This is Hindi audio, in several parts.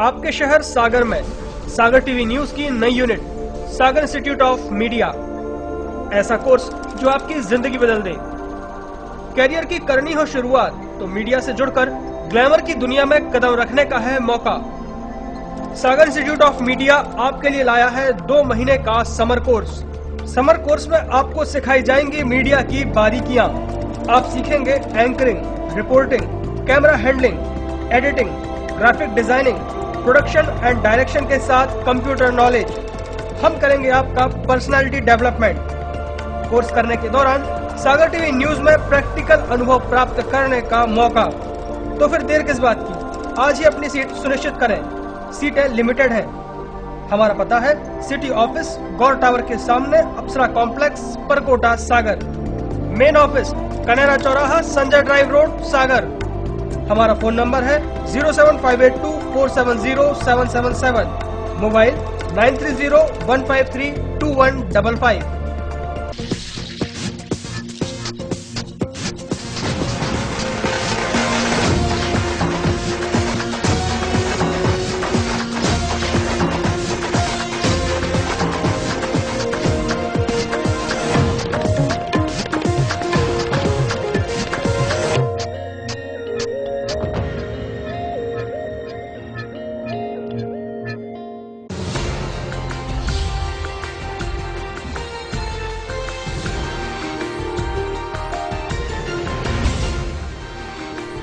आपके शहर सागर में सागर टीवी न्यूज की नई unit Sagar institute of media, ऐसा कोर्स जो आपकी जिंदगी बदल दे। कैरियर की करनी हो शुरुआत तो मीडिया से जुड़कर ग्लैमर की दुनिया में कदम रखने का है मौका। सागर इंस्टीट्यूट ऑफ मीडिया आपके लिए लाया है 2 महीने का समर कोर्स। समर कोर्स में आपको सिखाई जाएंगी मीडिया की बारीकियां। आप सीखेंगे anchoring, reporting, camera handling, editing, graphic designing, production and direction के साथ कंप्यूटर नॉलेज। हम करेंगे आपका पर्सनालिटी डेवलपमेंट। कोर्स करने के दौरान सागर टीवी न्यूज में प्रैक्टिकल अनुभव प्राप्त करने का मौका। तो फिर देर किस बात की, आज ही अपनी सीट सुनिश्चित करें। सीटें लिमिटेड हैं। हमारा पता है सिटी ऑफिस गौर टावर के सामने, अप्सरा कॉम्प्लेक्स, परकोटा, सागर। मेन ऑफिस कनेरा चौराहा, संजय ड्राइव रोड, सागर। हमारा फोन नंबर है 07582470777, मोबाइल 9301532155।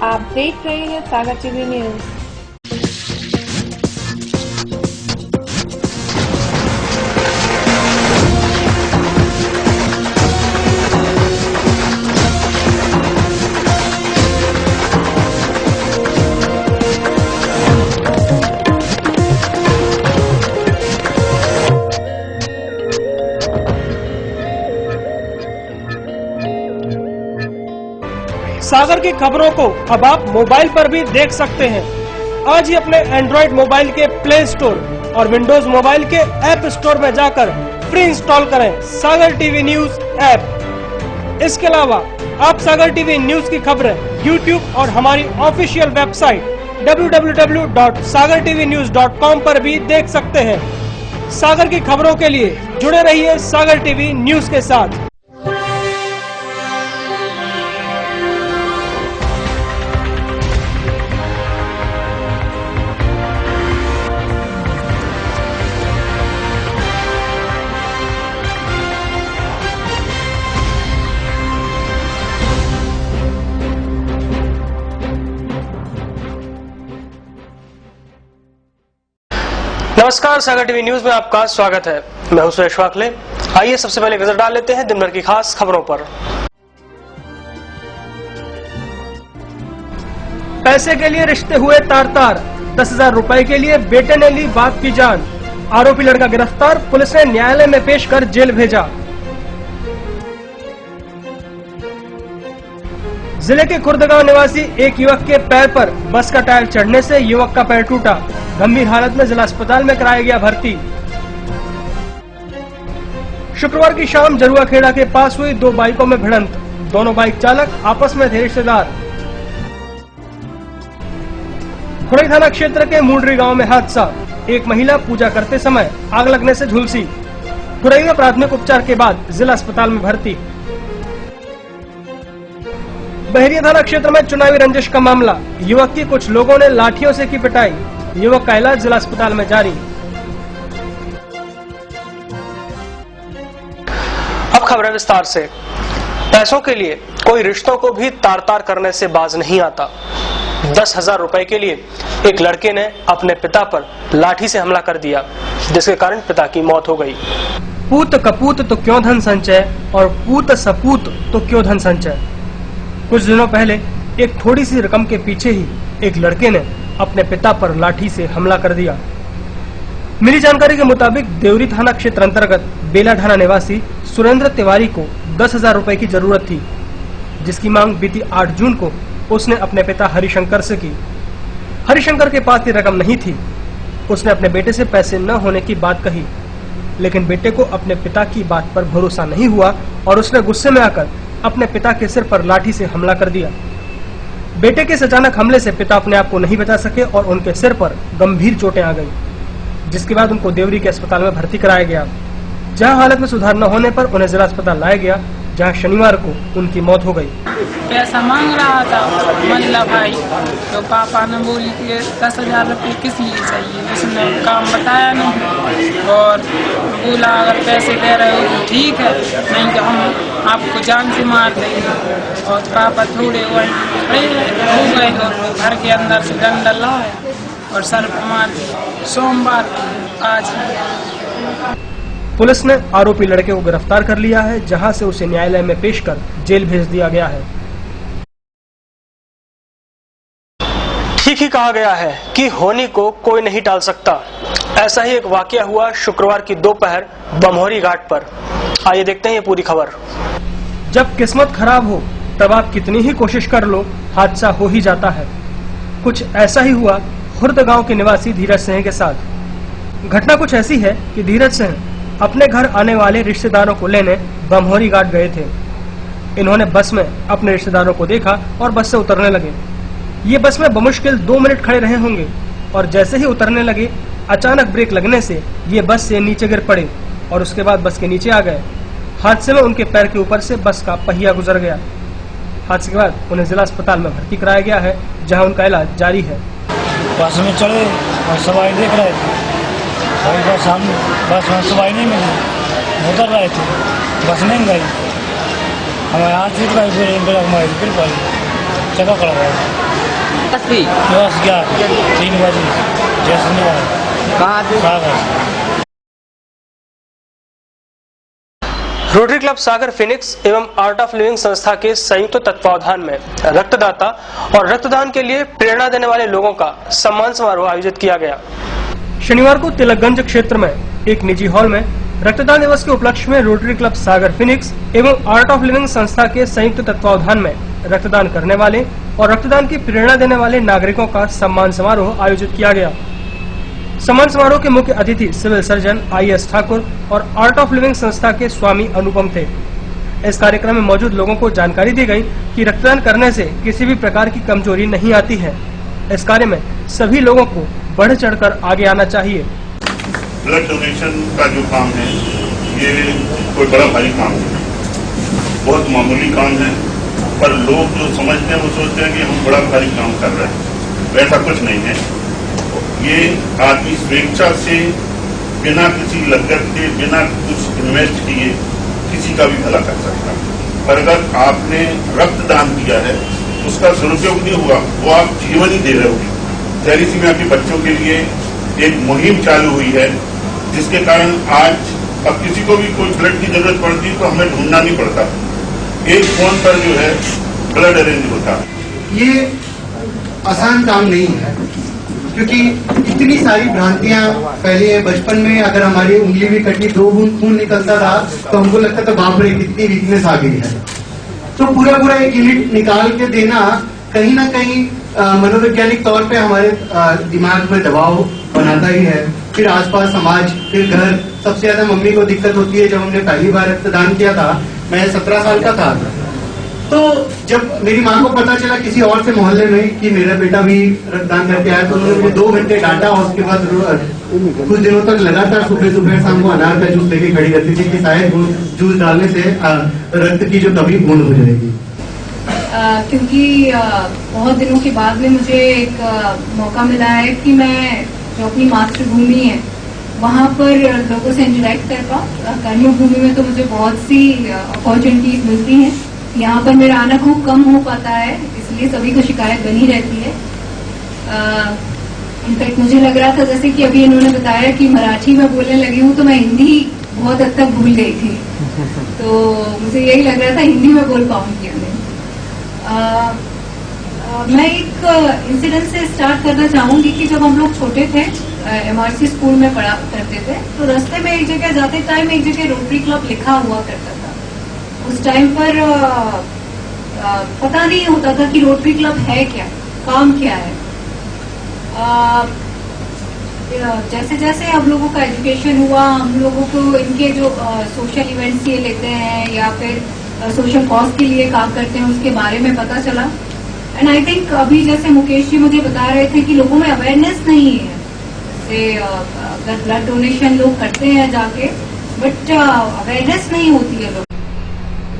आप देख रहे हैं सागर टीवी न्यूज। सागर की खबरों को अब आप मोबाइल पर भी देख सकते हैं। आज ही अपने एंड्रॉइड मोबाइल के प्ले स्टोर और विंडोज मोबाइल के ऐप स्टोर में जाकर फ्री इंस्टॉल करें सागर टीवी न्यूज ऐप। इसके अलावा आप सागर टीवी न्यूज की खबरें यूट्यूब और हमारी ऑफिशियल वेबसाइट www.sagartvnews.com पर भी देख सकते हैं। सागर की खबरों के लिए जुड़े रहिए सागर टीवी न्यूज के साथ। नमस्कार, सागर टीवी न्यूज में आपका स्वागत है। मैं हूं सुरेश वाकले। आइए सबसे पहले नजर डाल लेते हैं दिन भर की खास खबरों पर। पैसे के लिए रिश्ते हुए तार-तार, 10,000 रुपए के लिए बेटे ने ली बाप की जान। आरोपी लड़का गिरफ्तार, पुलिस ने न्यायालय में पेश कर जेल भेजा। जिले के खुर्दगांव निवासी एक युवक के पैर पर बस का टायर चढ़ने से युवक का पैर टूटा। गंभीर हालत में जिला अस्पताल में कराया गया भर्ती। शुक्रवार की शाम जरुआ खेड़ा के पास हुई 2 बाइकों में भिड़ंत। दोनों बाइक चालक आपस में थे रिश्तेदार। खुरई थाना क्षेत्र के मुंडरी गांव में हादसा। एक महिला पूजा करते समय आग लगने से झुलसी। खुरई में प्राथमिक उपचार के बाद जिला अस्पताल में भर्ती। बहरिया थाना क्षेत्र में चुनावी रंजिश का मामला। युवक की कुछ लोगों ने लाठियों से की पिटाई। युवक का इलाज जिला अस्पताल में जारी। अब खबरें विस्तार से। पैसों के लिए कोई रिश्तों को भी तार-तार करने से बाज नहीं आता। 10,000 रुपए के लिए एक लड़के ने अपने पिता पर लाठी से हमला कर दिया, जिसके कारण पिता की मौत हो गई। पूत कपूत तो क्यों धन संचय, और पूत सपूत तो क्यों धन संचय। कुछ दिनों पहले एक थोड़ी सी रकम के पीछे ही एक लड़के ने अपने पिता पर लाठी से हमला कर दिया। मिली जानकारी के मुताबिक देवरी थाना क्षेत्र अंतर्गत बेलाढाना निवासी सुरेंद्र तिवारी को 10,000 रुपए की जरूरत थी, जिसकी मांग बीती 8 जून को उसने अपने पिता हरिशंकर से की। हरिशंकर के पास ये रकम नहीं थी। उसने अपने बेटे से पैसे न होने की बात कही, लेकिन बेटे को अपने पिता की बात पर भरोसा नहीं हुआ और उसने गुस्से में आकर अपने पिता के सिर पर लाठी से हमला कर दिया। बेटे के इस अचानक हमले से पिता अपने आप को नहीं बचा सके और उनके सिर पर गंभीर चोटें आ गईं, जिसके बाद उनको देवरी के अस्पताल में भर्ती कराया गया, जहां हालत में सुधार न होने पर उन्हें जिला अस्पताल लाया गया, जहां शनिवार को उनकी मौत हो गई। पैसा मांग रहा था मंजला भाई, तो पापा ने बोली कि 10,000 रुपये किस लिए चाहिए। उसने काम बताया नहीं और बोला अगर पैसे दे रहे हो तो ठीक है, नहीं तो हम आपको जान से मार देंगे। और पापा थोड़े खड़े हो गए और वो घर के अंदर से डंडा लाया और सर पर मार दिया। सोमवार आज पुलिस ने आरोपी लड़के को गिरफ्तार कर लिया है, जहां से उसे न्यायालय में पेश कर जेल भेज दिया गया है। ठीक ही कहा गया है कि होनी को कोई नहीं टाल सकता। ऐसा ही एक वाकया हुआ शुक्रवार की दोपहर बमहोरी घाट पर। आइए देखते हैं ये पूरी खबर। जब किस्मत खराब हो तब आप कितनी ही कोशिश कर लो, हादसा हो ही जाता है। कुछ ऐसा ही हुआ खुर्द गांव के निवासी धीरज सिंह के साथ। घटना कुछ ऐसी है कि धीरज सिंह अपने घर आने वाले रिश्तेदारों को लेने बमहोरी घाट गए थे। इन्होंने बस में अपने रिश्तेदारों को देखा और बस से उतरने लगे। ये बस में बमुश्किल 2 मिनट खड़े रहे होंगे और जैसे ही उतरने लगे अचानक ब्रेक लगने से ये बस से नीचे गिर पड़े और उसके बाद बस के नीचे आ गए। हादसे में उनके पैर के ऊपर से बस का पहिया गुजर गया। हादसे के बाद उन्हें जिला अस्पताल में भर्ती कराया गया है, जहां उनका इलाज जारी है। बस में चढ़े और सवारी देख रहे थे और बस में सवारी नहीं मिली, उतर रहे थे, बस नहीं गई। हमारे हाथ से हमारी फिर चक्का पड़ गया। बस गया 3 बजे जैसे रोटरी क्लब सागर फिनिक्स एवं आर्ट ऑफ लिविंग संस्था के संयुक्त तत्वावधान में रक्तदाता और रक्तदान के लिए प्रेरणा देने वाले लोगों का सम्मान समारोह आयोजित किया गया। शनिवार को तिलकगंज क्षेत्र में एक निजी हॉल में रक्तदान दिवस के उपलक्ष्य में रोटरी क्लब सागर फिनिक्स एवं आर्ट ऑफ लिविंग संस्था के संयुक्त तत्वावधान में रक्तदान करने वाले और रक्तदान की प्रेरणा देने वाले नागरिकों का सम्मान समारोह आयोजित किया गया। सम्मान समारोह के मुख्य अतिथि सिविल सर्जन IS ठाकुर और आर्ट ऑफ लिविंग संस्था के स्वामी अनुपम थे। इस कार्यक्रम में मौजूद लोगों को जानकारी दी गई कि रक्तदान करने से किसी भी प्रकार की कमजोरी नहीं आती है। इस कार्य में सभी लोगों को बढ़ चढ़कर आगे आना चाहिए। ब्लड डोनेशन का जो काम है ये कोई बड़ा भारी काम नहीं, बहुत मामूली काम है, पर लोग जो समझते हैं वो सोचते हैं कि हम बड़ा भारी काम कर रहे हैं। वैसा कुछ नहीं है। ये आदमी स्वेच्छा से बिना किसी लागत के, बिना कुछ इन्वेस्ट किए किसी का भी भला कर सकता है। पर अगर आपने रक्तदान किया है उसका सदुपयोग नहीं हुआ, वो आप जीवन ही दे रहे हो। थैलीसीमिया के बच्चों के लिए एक मुहिम चालू हुई है, जिसके कारण आज अब किसी को भी कोई ब्लड की जरूरत पड़ती है तो हमें ढूंढना नहीं पड़ता, एक फोन पर जो है ब्लड अरेंज होता है। ये आसान काम नहीं है, क्योंकि इतनी सारी भ्रांतियां फैली है। बचपन में अगर हमारी उंगली भी कटी 2 बूंद खून निकलता था तो हमको लगता था बाप रे कितनी वीकनेस आ गई है। तो पूरा एक यूनिट निकाल के देना कहीं ना कहीं मनोवैज्ञानिक तौर पे हमारे दिमाग में दबाव बनाता ही है। फिर आसपास समाज, फिर घर। सबसे ज्यादा मम्मी को दिक्कत होती है। जब हमने पहली बार रक्तदान किया था, मैं 17 साल का था, तो जब मेरी माँ को पता चला किसी और से मोहल्ले में कि मेरा बेटा भी रक्तदान करके आया, तो उन्होंने मुझे 2 घंटे डांटा और उसके बाद कुछ दिनों तक लगातार सुबह शाम को अनार का जूस लेके खड़ी करती थी कि शायद जूस डालने से रक्त की जो कमी पूर्ण हो जाएगी। क्योंकि बहुत दिनों के बाद में मुझे एक मौका मिला है कि मैं जो अपनी मातृभूमि है वहाँ पर लोगों से इंटरेक्ट कर पाऊँ। कर्मभूमि में तो मुझे बहुत सी अपॉर्चुनिटीज मिलती हैं, यहाँ पर मेरा आना खूब कम हो पाता है, इसलिए सभी को शिकायत बनी रहती है। इनफैक्ट मुझे लग रहा था जैसे कि अभी इन्होंने बताया कि मराठी में बोलने लगी हूँ, तो मैं हिंदी बहुत हद तक भूल गई थी। तो मुझे यही लग रहा था हिंदी में बोल पाऊंगी। मैं एक इंसिडेंट से स्टार्ट करना चाहूंगी कि जब हम लोग छोटे थे, MRC स्कूल में पढ़ा करते थे, तो रास्ते में एक जगह जाते टाइम एक जगह रोटरी क्लब लिखा हुआ करता था। उस टाइम पर पता नहीं होता था कि रोटरी क्लब है क्या, काम क्या है। जैसे जैसे हम लोगों का एजुकेशन हुआ, हम लोगों को इनके जो सोशल इवेंट्स ये लेते हैं या फिर सोशल कॉज के लिए काम करते हैं उसके बारे में पता चला। एंड आई थिंक अभी जैसे मुकेश जी मुझे बता रहे थे कि लोगों में अवेयरनेस नहीं है, जैसे ब्लड डोनेशन लोग करते हैं जाके, बट अवेयरनेस नहीं होती है लोग।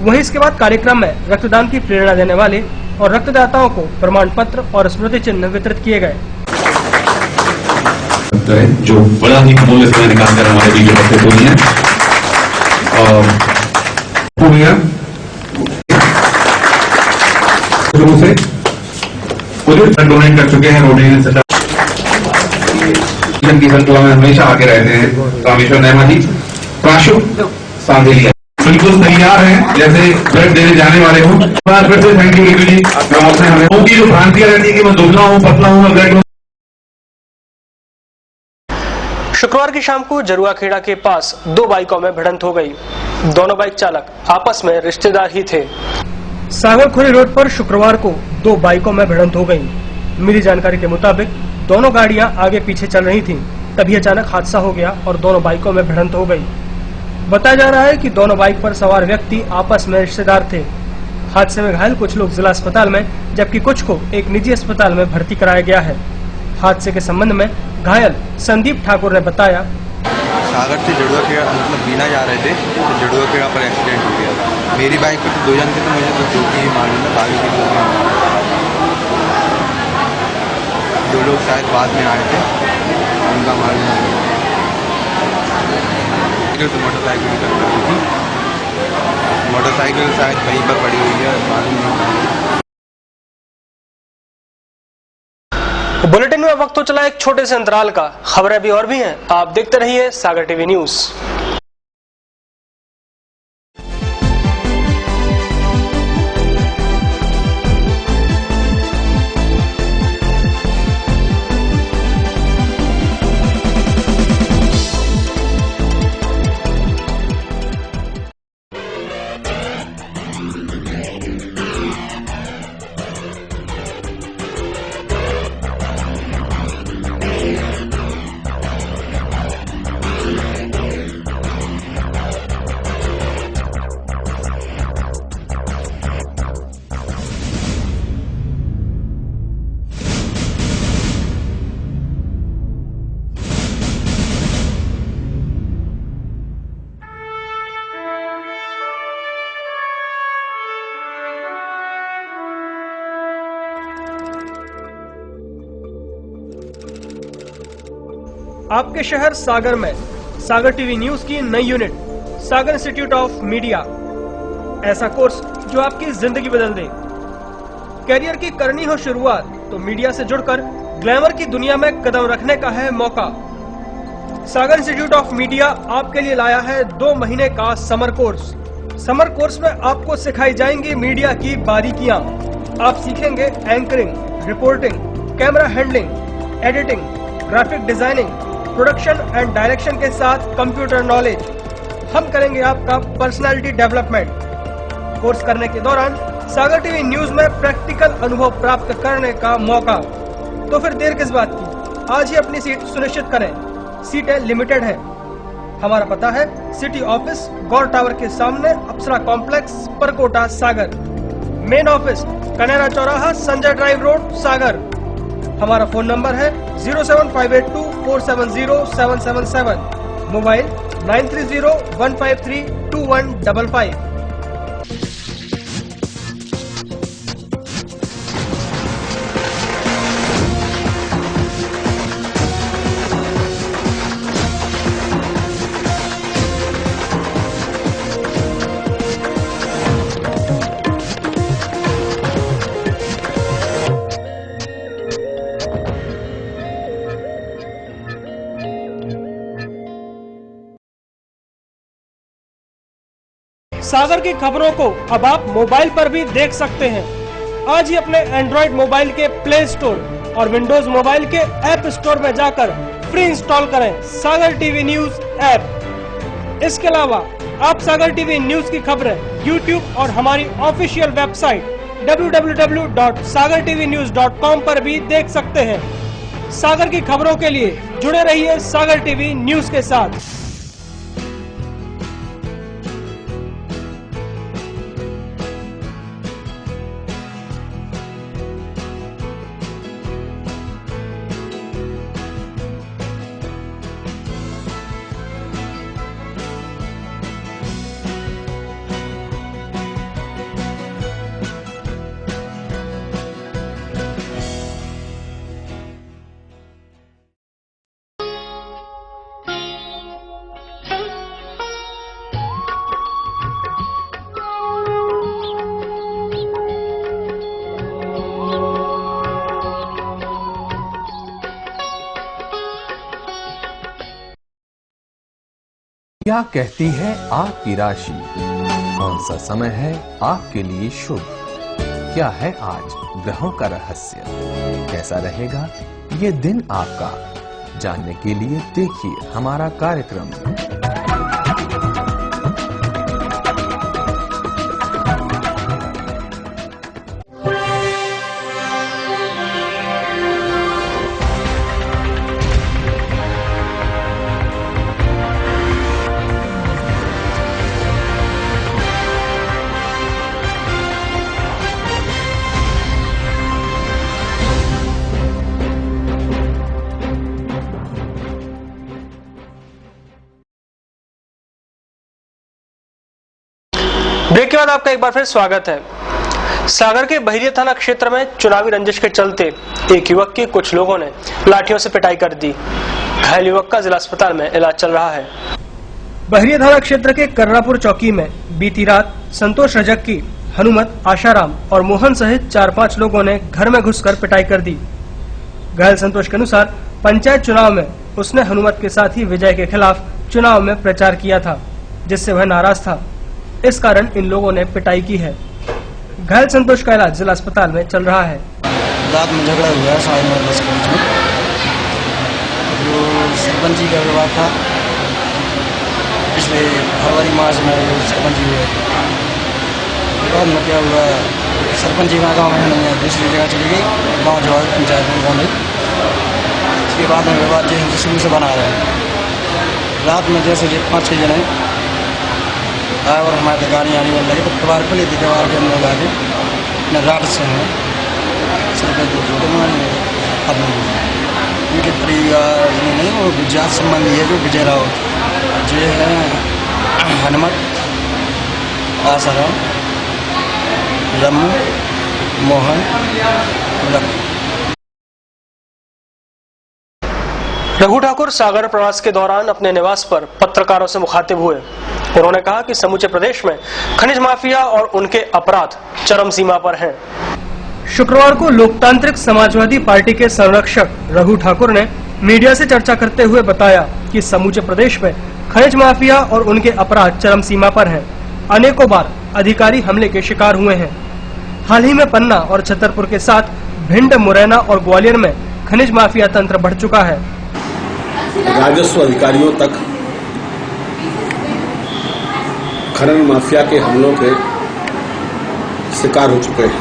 वहीं इसके बाद कार्यक्रम में रक्तदान की प्रेरणा देने वाले और रक्तदाताओं को प्रमाण पत्र और स्मृति चिन्ह वितरित किए गए। जो बड़ा ही अमूल्य समय निकाल कर हमारे बीच उपस्थित हुई है शुरू से पूरे डोनेट कर चुके हैं। रोटरी की संख्या में हमेशा आगे रहते हैं। रामेश्वर नैमा जी, प्राशु सांधेलिया बिल्कुल तैयार हैं, जैसे ब्लड देने जाने वाले हूँ। फिर से थैंक यू रितु जी, आपने हमें उनकी जो भ्रांतियां रहती है कि मैं दुबला हूँ, पतला हूँ, ब्लड। शुक्रवार की शाम को जरुआखेड़ा के पास दो बाइकों में भिड़ंत हो गई। दोनों बाइक चालक आपस में रिश्तेदार ही थे। सागरखोरी रोड पर शुक्रवार को दो बाइकों में भिड़ंत हो गई। मिली जानकारी के मुताबिक दोनों गाड़ियां आगे पीछे चल रही थीं, तभी अचानक हादसा हो गया और दोनों बाइकों में भिड़ंत हो गई। बताया जा रहा है कि दोनों बाइक पर सवार व्यक्ति आपस में रिश्तेदार थे। हादसे में घायल कुछ लोग जिला अस्पताल में, जबकि कुछ को एक निजी अस्पताल में भर्ती कराया गया है। हादसे के संबंध में घायल संदीप ठाकुर ने बताया, सागर से जड़ुआखेड़ा मतलब बीना जा रहे थे तो जड़ुआखेड़ा पर एक्सीडेंट हो गया था। मेरी बाइक पे तो दो जन थे, तो मुझे तो दो की ही मालूम है, बाकी की दो लोग शायद बाद में आए थे, उनका मालूम नहीं। तो मोटरसाइकिल टक्कर थी, मोटरसाइकिल शायद कहीं पर पड़ी हुई है, मालूम नहीं। बुलेटिन में वक्त तो चला एक छोटे से अंतराल का। खबरें भी और भी हैं, आप देखते रहिए सागर टीवी न्यूज। आपके शहर सागर में सागर टीवी न्यूज की नई unit Sagar institute of media, ऐसा कोर्स जो आपकी जिंदगी बदल दे। कैरियर की करनी हो शुरुआत तो मीडिया से जुड़कर ग्लैमर की दुनिया में कदम रखने का है मौका। सागर इंस्टीट्यूट ऑफ मीडिया आपके लिए लाया है 2 महीने का समर कोर्स। समर कोर्स में आपको सिखाई जाएंगी मीडिया की बारीकियां। आप सीखेंगे anchoring, reporting, camera handling, editing, graphic designing, production and direction के साथ कंप्यूटर नॉलेज। हम करेंगे आपका पर्सनालिटी डेवलपमेंट। कोर्स करने के दौरान सागर टीवी न्यूज में प्रैक्टिकल अनुभव प्राप्त करने का मौका। तो फिर देर किस बात की, आज ही अपनी सीट सुनिश्चित करें। सीटें लिमिटेड हैं। हमारा पता है सिटी ऑफिस गौर टावर के सामने, अप्सरा कॉम्प्लेक्स, परकोटा, सागर। मेन ऑफिस कनेरा चौराहा, संजय ड्राइव रोड, सागर। हमारा फोन नंबर है 07582470777, मोबाइल 9301532155। सागर की खबरों को अब आप मोबाइल पर भी देख सकते हैं। आज ही अपने एंड्रॉइड मोबाइल के प्ले स्टोर और विंडोज मोबाइल के ऐप स्टोर में जाकर फ्री इंस्टॉल करें सागर टीवी न्यूज ऐप। इसके अलावा आप सागर टीवी न्यूज की खबरें यूट्यूब और हमारी ऑफिशियल वेबसाइट www.sagartvnews.com पर भी देख सकते हैं। सागर की खबरों के लिए जुड़े रहिए सागर टीवी न्यूज के साथ। क्या कहती है आपकी राशि? कौन सा समय है आपके लिए शुभ? क्या है आज ग्रहों का रहस्य? कैसा रहेगा ये दिन आपका? जानने के लिए देखिए हमारा कार्यक्रम। ब्रेक के बाद आपका एक बार फिर स्वागत है। सागर के बहरिया थाना क्षेत्र में चुनावी रंजिश के चलते एक युवक की कुछ लोगों ने लाठियों से पिटाई कर दी। घायल युवक का जिला अस्पताल में इलाज चल रहा है। बहरिया थाना क्षेत्र के कर्रापुर चौकी में बीती रात संतोष रजक्की, हनुमत, आशाराम और मोहन सहित 4-5 लोगों ने घर में घुसकर पिटाई कर दी। घायल संतोष के अनुसार पंचायत चुनाव में उसने हनुमत के साथ ही विजय के खिलाफ चुनाव में प्रचार किया था, जिससे वह नाराज था। इस कारण इन लोगों ने पिटाई की है। घायल संतोष का इलाज जिला अस्पताल में चल रहा है। रात में झगड़ा हुआ है 9:30 के बीच में। जो सरपंच जी का विवाद था पिछले फरवरी मार्च में, जो सरपंच जी हुए बाद में क्या हुआ, सरपंच जी का गाँव में नहीं है, दूसरी जगह चली गई, गाँव जो है पंचायत में गाँव नहीं। इसके बाद में विवाद जो है शुरू से बना रहे हैं। रात में जैसे 5-6 जने आए और हमारे गाड़ियाँ आने लगी तो कबार खुली थी, कबार के अंदर ला के न रात से हैं सरपंच खत्म उनके परिवार नहीं, वो जात संबंधी है। जो विजय राव जो है, हनुमत, आसाराम, रम्मू, मोहन, रघु ठाकुर सागर प्रवास के दौरान अपने निवास पर पत्रकारों से मुखातिब हुए। उन्होंने कहा कि समूचे प्रदेश में खनिज माफिया और उनके अपराध चरम सीमा पर हैं। शुक्रवार को लोकतांत्रिक समाजवादी पार्टी के संरक्षक रघु ठाकुर ने मीडिया से चर्चा करते हुए बताया कि समूचे प्रदेश में खनिज माफिया और उनके अपराध चरम सीमा पर हैं। अनेकों बार अधिकारी हमले के शिकार हुए हैं। हाल ही में पन्ना और छतरपुर के साथ भिंड, मुरैना और ग्वालियर में खनिज माफिया तंत्र बढ़ चुका है। राजस्व अधिकारियों तक खनन माफिया के हमलों के शिकार हो चुके हैं।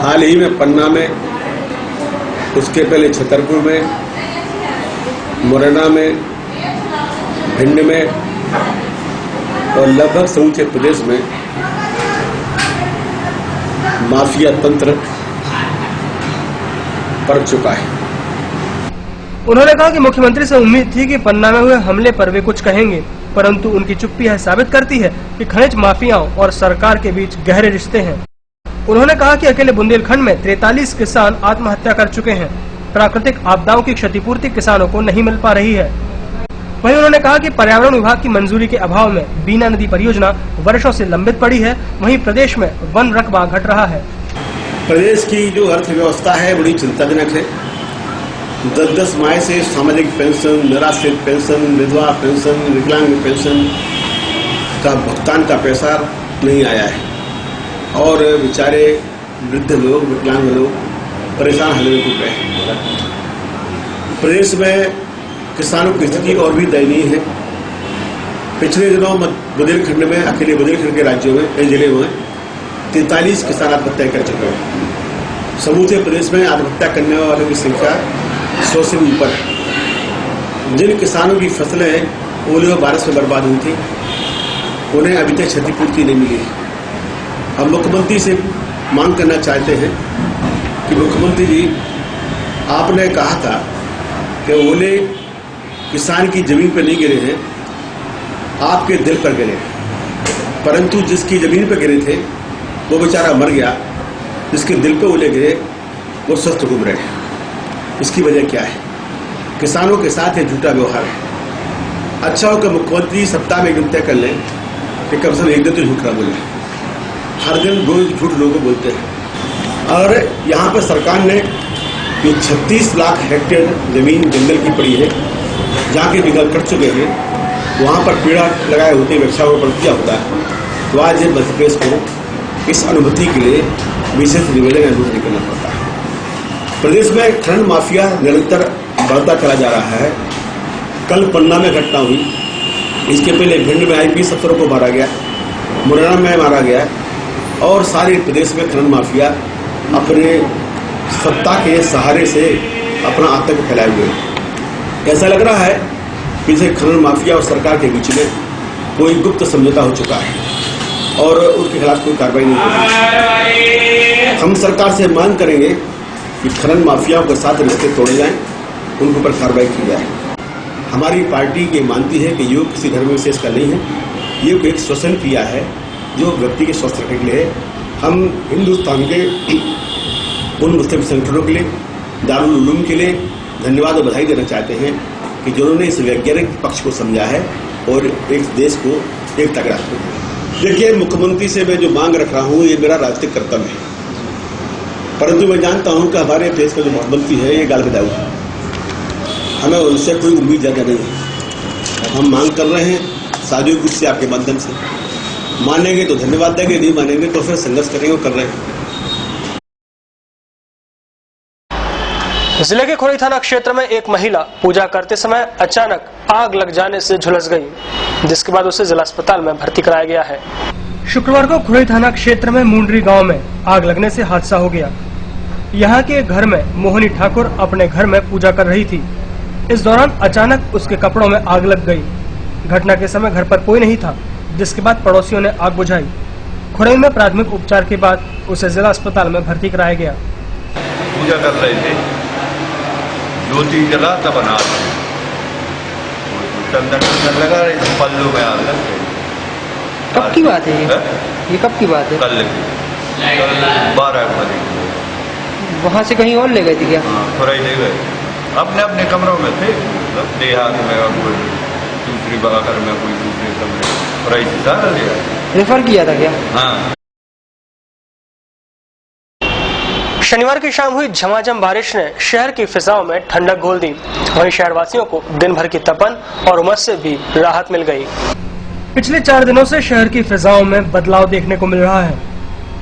हाल ही में पन्ना में, उसके पहले छतरपुर में, मुरैना में, भिंड में और लगभग समूचे प्रदेश में माफिया तंत्र बढ़ चुका है। उन्होंने कहा कि मुख्यमंत्री से उम्मीद थी कि पन्ना में हुए हमले पर वे कुछ कहेंगे, परंतु उनकी चुप्पी यह साबित करती है कि खनिज माफियाओं और सरकार के बीच गहरे रिश्ते हैं। उन्होंने कहा कि अकेले बुंदेलखंड में 43 किसान आत्महत्या कर चुके हैं। प्राकृतिक आपदाओं की क्षतिपूर्ति किसानों को नहीं मिल पा रही है। वहीं उन्होंने कहा कि पर्यावरण विभाग की मंजूरी के अभाव में बीना नदी परियोजना वर्षों से लंबित पड़ी है। वहीं प्रदेश में वन रकबा घट रहा है। प्रदेश की जो अर्थव्यवस्था है बड़ी चिंताजनक है। 10-10 माह से सामाजिक पेंशन, निराश्रित पेंशन, विधवा पेंशन, विकलांग पेंशन का भुगतान का पैसा नहीं आया है और बेचारे वृद्ध लोग, विकलांग लोग परेशान हाल में टूट रहे हैं। प्रदेश में किसानों की स्थिति और भी दयनीय है। पिछले दिनों बुंदेलखंड में, अकेले बुंदेलखंड के राज्यों में, जिले में 43 किसान आत्महत्या कर चुके हैं। समूचे प्रदेश में आत्महत्या करने वालों की संख्या 100 से ऊपर है। जिन किसानों की फसलें ओले और बारिश में बर्बाद हुई थी, उन्हें अभी तक क्षतिपूर्ति नहीं मिली है। हम मुख्यमंत्री से मांग करना चाहते हैं कि मुख्यमंत्री जी, आपने कहा था कि ओले किसान की जमीन पर नहीं गिरे हैं, आपके दिल पर गिरे, परंतु जिसकी जमीन पर गिरे थे वो बेचारा मर गया, जिसके दिल पे ओले गिरे वो स्वस्थ घूम रहे हैं। इसकी वजह क्या है? किसानों के साथ ये झूठा व्यवहार है। अच्छा हो कि मुख्यमंत्री सप्ताह में एक दिन तय कर लें कि कम से कम एक दिन तो झूठ ना बोले। हर दिन रोज झूठ लोगों बोलते हैं। और यहाँ पर सरकार ने जो 36 लाख हेक्टेयर जमीन जंगल की पड़ी है, जहाँ के जंगल कट चुके हैं, वहाँ पर पेड़ लगाए होते वृक्षारोपण किया होता है, तो आज मध्य प्रदेश को इस अनुभूति के लिए विशेष निवेदन अनुरोध करना पड़ता है। प्रदेश में खनन माफिया निरंतर बढ़ता चला जा रहा है। कल पन्ना में घटना हुई, इसके पहले भिंड में आईपीएस अफसरों को मारा गया, मुरैना में मारा गया, और सारे प्रदेश में खनन माफिया अपने सत्ता के सहारे से अपना आतंक फैलाए हुए हैं। ऐसा लग रहा है कि जैसे खनन माफिया और सरकार के बीच में कोई गुप्त समझौता हो चुका है और उसके खिलाफ कोई कार्रवाई नहीं होगी। हम सरकार से मांग करेंगे कि खनन माफियाओं के साथ रिश्ते तोड़े जाएं, उनके ऊपर कार्रवाई की जाए। हमारी पार्टी ये मानती है कि योग किसी धर्म विशेष का नहीं है, योग एक श्वसन क्रिया है जो व्यक्ति के स्वस्थ रखने के लिए है। हम हिंदुस्तान के उन मुस्लिम संगठनों के लिए, दारुल उलूम के लिए धन्यवाद और बधाई देना चाहते हैं कि जिन्होंने इस वैज्ञानिक पक्ष को समझा है और एक देश को एकता के रास्ते में। देखिए, मुख्यमंत्री से मैं जो मांग रख रहा हूँ, ये मेरा राजनीतिक कर्तव्य है, परंतु मैं जानता हूँ कि हमारे देश का जो मुख्यमंत्री है ये गालगदाऊ है, हमें उनसे कोई उम्मीद ज्यादा नहीं है। हम मांग कर रहे हैं साझी रूप से आपके माध्यम से, मानेंगे तो धन्यवाद देंगे, नहीं मानेंगे तो फिर संघर्ष करेंगे और कर रहे हैं। जिले के खुरई थाना क्षेत्र में एक महिला पूजा करते समय अचानक आग लग जाने से झुलस गई, जिसके बाद उसे जिला अस्पताल में भर्ती कराया गया है। शुक्रवार को खुरई थाना क्षेत्र में मुंडरी गांव में आग लगने से हादसा हो गया। यहाँ के घर में मोहनी ठाकुर अपने घर में पूजा कर रही थी। इस दौरान अचानक उसके कपड़ों में आग लग गई। घटना के समय घर पर कोई नहीं था, जिसके बाद पड़ोसियों ने आग बुझाई। खुरई में प्राथमिक उपचार के बाद उसे जिला अस्पताल में भर्ती कराया गया। पूजा कर रहे थे, ज्योति जला तब अनाज चंदन लगा रहे थे, पल्लू में आग लग गई। कब की बात है ये कब की बात है? कल 12 बजे। वहाँ से कहीं और ले गए थे क्या? खुरई ले गए, अपने अपने कमरों में थे, देहात में और कोई दूसरी घर में, कोई दूसरे कमरे, खुरई से सारा ले गए। रेफर किया था क्या? हाँ। शनिवार की शाम हुई झमाझम बारिश ने शहर की फिजाओं में ठंडक घोल दी। वहीं शहरवासियों को दिन भर की तपन और उमस से भी राहत मिल गई। पिछले 4 दिनों से शहर की फिजाओं में बदलाव देखने को मिल रहा है।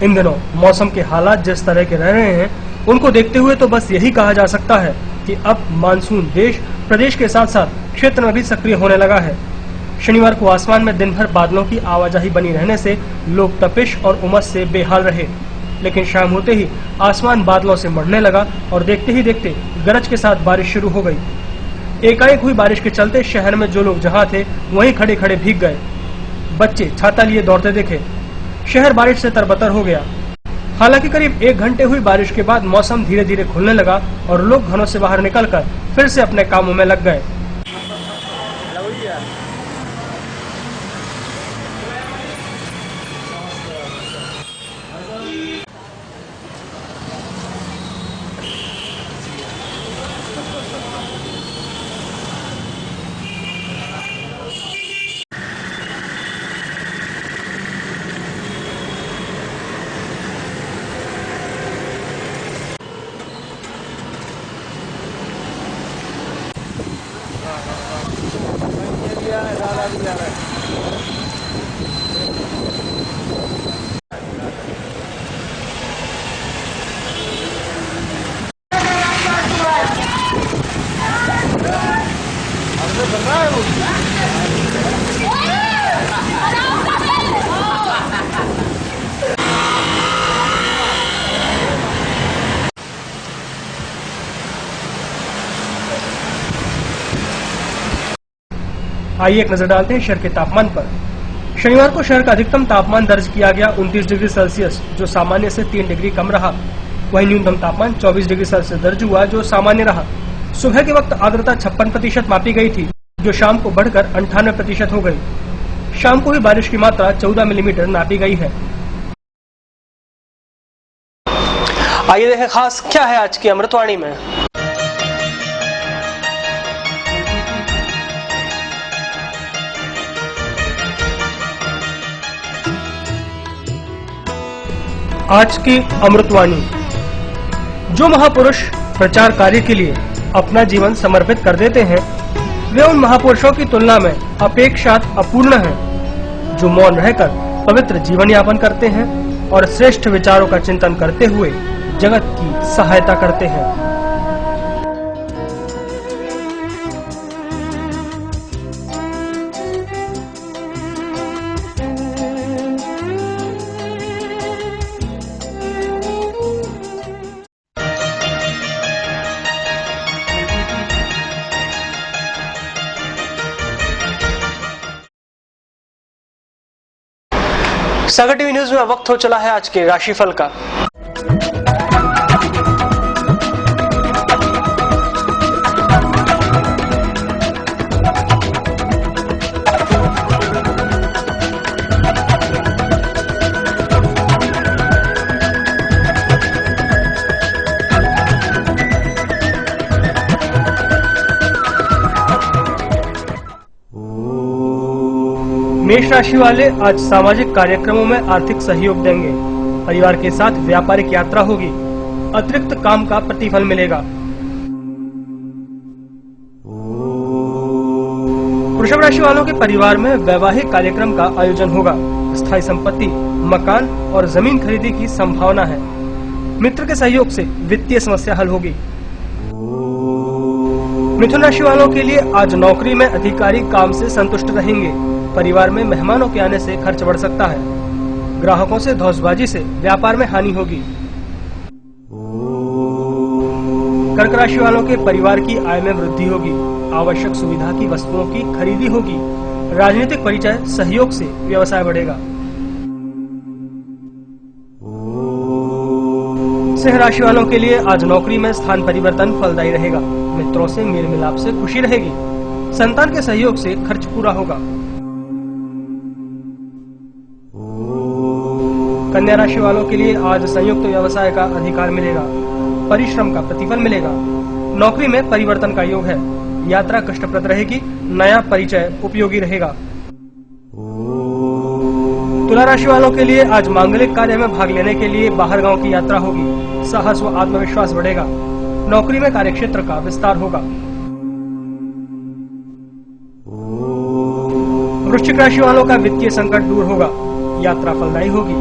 इन दिनों मौसम के हालात जिस तरह के रह रहे हैं, उनको देखते हुए तो बस यही कहा जा सकता है कि अब मानसून प्रदेश के साथ साथ क्षेत्र में भी सक्रिय होने लगा है। शनिवार को आसमान में दिन भर बादलों की आवाजाही बनी रहने से लोग तपिश और उमस से बेहाल रहे, लेकिन शाम होते ही आसमान बादलों से मढ़ने लगा और देखते ही देखते गरज के साथ बारिश शुरू हो गई। एकाएक हुई बारिश के चलते शहर में जो लोग जहां थे वहीं खड़े खड़े भीग गए। बच्चे छाता लिए दौड़ते दिखे। शहर बारिश से तरबतर हो गया। हालांकि करीब 1 घंटे हुई बारिश के बाद मौसम धीरे धीरे खुलने लगा और लोग घरों से बाहर निकलकर फिर से अपने कामों में लग गए। आइए एक नजर डालते हैं शहर के तापमान पर। शनिवार को शहर का अधिकतम तापमान दर्ज किया गया 29 डिग्री सेल्सियस, जो सामान्य से 3 डिग्री कम रहा। वहीं न्यूनतम तापमान 24 डिग्री सेल्सियस दर्ज हुआ, जो सामान्य रहा। सुबह के वक्त आर्द्रता 56% मापी गई थी, जो शाम को बढ़कर 98% हो गई। शाम को ही बारिश की मात्रा 14 मिलीमीटर नापी गई है। आइए देखें खास क्या है आज की अमृतवाणी में। आज की अमृतवाणी। जो महापुरुष प्रचार कार्य के लिए अपना जीवन समर्पित कर देते हैं, वे उन महापुरुषों की तुलना में अपेक्षात अपूर्ण हैं, जो मौन रहकर पवित्र जीवन यापन करते हैं और श्रेष्ठ विचारों का चिंतन करते हुए जगत की सहायता करते हैं। सागर टीवी न्यूज में वक्त हो चला है आज के राशिफल का। मेष राशि वाले आज सामाजिक कार्यक्रमों में आर्थिक सहयोग देंगे। परिवार के साथ व्यापारिक यात्रा होगी। अतिरिक्त काम का प्रतिफल मिलेगा। वृषभ राशि वालों के परिवार में वैवाहिक कार्यक्रम का आयोजन होगा। स्थायी संपत्ति, मकान और जमीन खरीदी की संभावना है। मित्र के सहयोग से वित्तीय समस्या हल होगी। मिथुन राशि वालों के लिए आज नौकरी में अधिकारी काम से संतुष्ट रहेंगे। परिवार में मेहमानों के आने से खर्च बढ़ सकता है। ग्राहकों से धौंसबाजी से व्यापार में हानि होगी। कर्क राशि वालों के परिवार की आय में वृद्धि होगी। आवश्यक सुविधा की वस्तुओं की खरीदी होगी। राजनीतिक परिचय सहयोग से व्यवसाय बढ़ेगा। सिंह राशि वालों के लिए आज नौकरी में स्थान परिवर्तन फलदायी रहेगा। मित्रों से मेल मिलाप से खुशी रहेगी। संतान के सहयोग से खर्च पूरा होगा। कन्या राशि वालों के लिए आज संयुक्त व्यवसाय का अधिकार मिलेगा। परिश्रम का प्रतिफल मिलेगा। नौकरी में परिवर्तन का योग है। यात्रा कष्टप्रद रहेगी। नया परिचय उपयोगी रहेगा। तुला राशि वालों के लिए आज मांगलिक कार्य में भाग लेने के लिए बाहर गांव की यात्रा होगी। साहस व आत्मविश्वास बढ़ेगा। नौकरी में कार्यक्षेत्र का विस्तार होगा। वृश्चिक राशि वालों का वित्तीय संकट दूर होगा। यात्रा फलदायी होगी।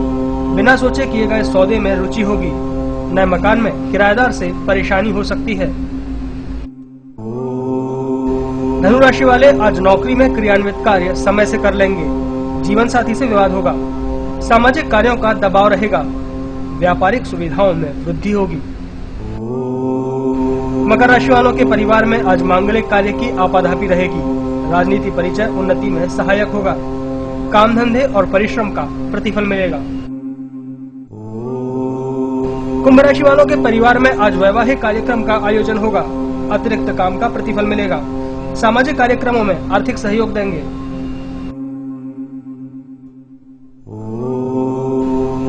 बिना सोचे किए गए सौदे में रुचि होगी। नए मकान में किराएदार से परेशानी हो सकती है। धनु राशि वाले आज नौकरी में क्रियान्वित कार्य समय से कर लेंगे। जीवन साथी से विवाद होगा। सामाजिक कार्यों का दबाव रहेगा। व्यापारिक सुविधाओं में वृद्धि होगी। मकर राशि वालों के परिवार में आज मांगलिक कार्य की आपाधापी रहेगी। राजनीति परिचय उन्नति में सहायक होगा। काम धंधे और परिश्रम का प्रतिफल मिलेगा। कुंभ राशि वालों के परिवार में आज वैवाहिक कार्यक्रम का आयोजन होगा। अतिरिक्त काम का प्रतिफल मिलेगा। सामाजिक कार्यक्रमों में आर्थिक सहयोग देंगे।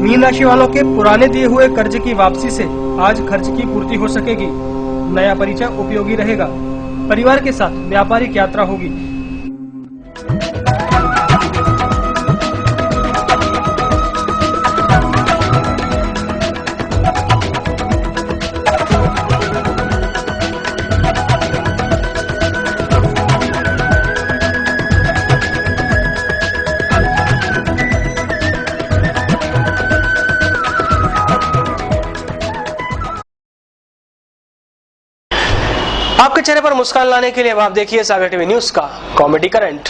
मीन राशि वालों के पुराने दिए हुए कर्ज की वापसी से आज खर्च की पूर्ति हो सकेगी। नया परिचय उपयोगी रहेगा। परिवार के साथ व्यापारिक यात्रा होगी। आपके चेहरे पर मुस्कान लाने के लिए अब आप देखिए सागर टीवी न्यूज का कॉमेडी करंट।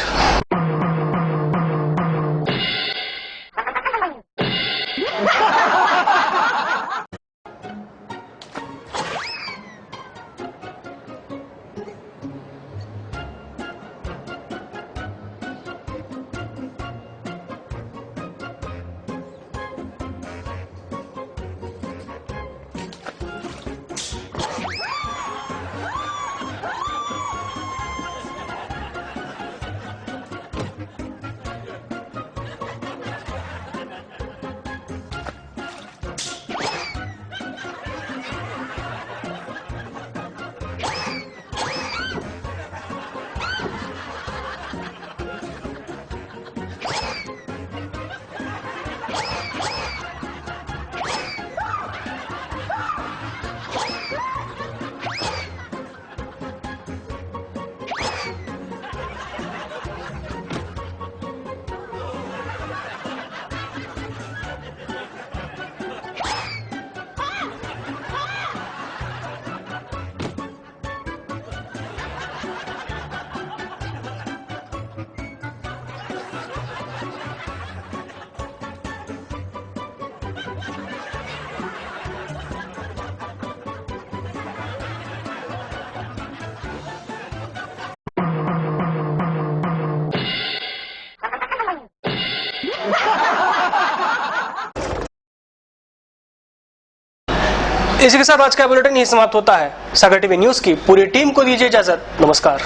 इसी के साथ आज का बुलेटिन ही समाप्त होता है। सागर टीवी न्यूज की पूरी टीम को दीजिए इजाजत। नमस्कार।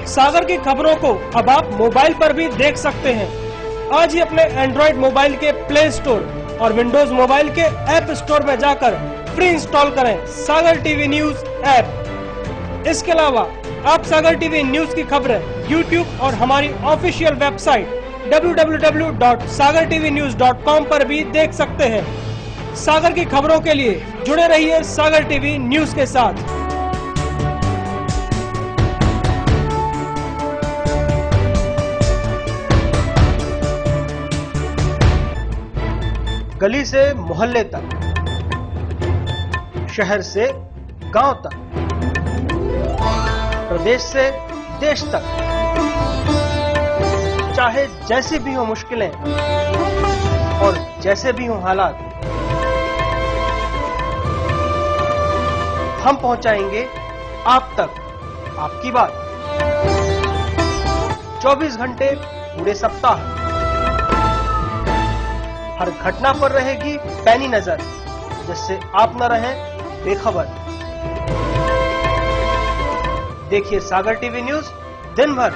सागर की खबरों को अब आप मोबाइल पर भी देख सकते हैं। आज ही अपने एंड्रॉइड मोबाइल के प्ले स्टोर और विंडोज मोबाइल के ऐप स्टोर में जाकर फ्री इंस्टॉल करें सागर टीवी न्यूज ऐप। इसके अलावा आप सागर टीवी न्यूज की खबरें YouTube और हमारी ऑफिशियल वेबसाइट www.sagartvnews.com पर भी देख सकते हैं। सागर की खबरों के लिए जुड़े रहिए सागर टीवी न्यूज के साथ। गली से मोहल्ले तक, शहर से गांव तक, प्रदेश से देश तक, चाहे जैसी भी हो मुश्किलें और जैसे भी हो हालात, हम पहुंचाएंगे आप तक आपकी बात। 24 घंटे पूरे सप्ताह, हर घटना पर रहेगी पैनी नजर, जिससे आप न रहें बेखबर। देखिए सागर टीवी न्यूज दिन भर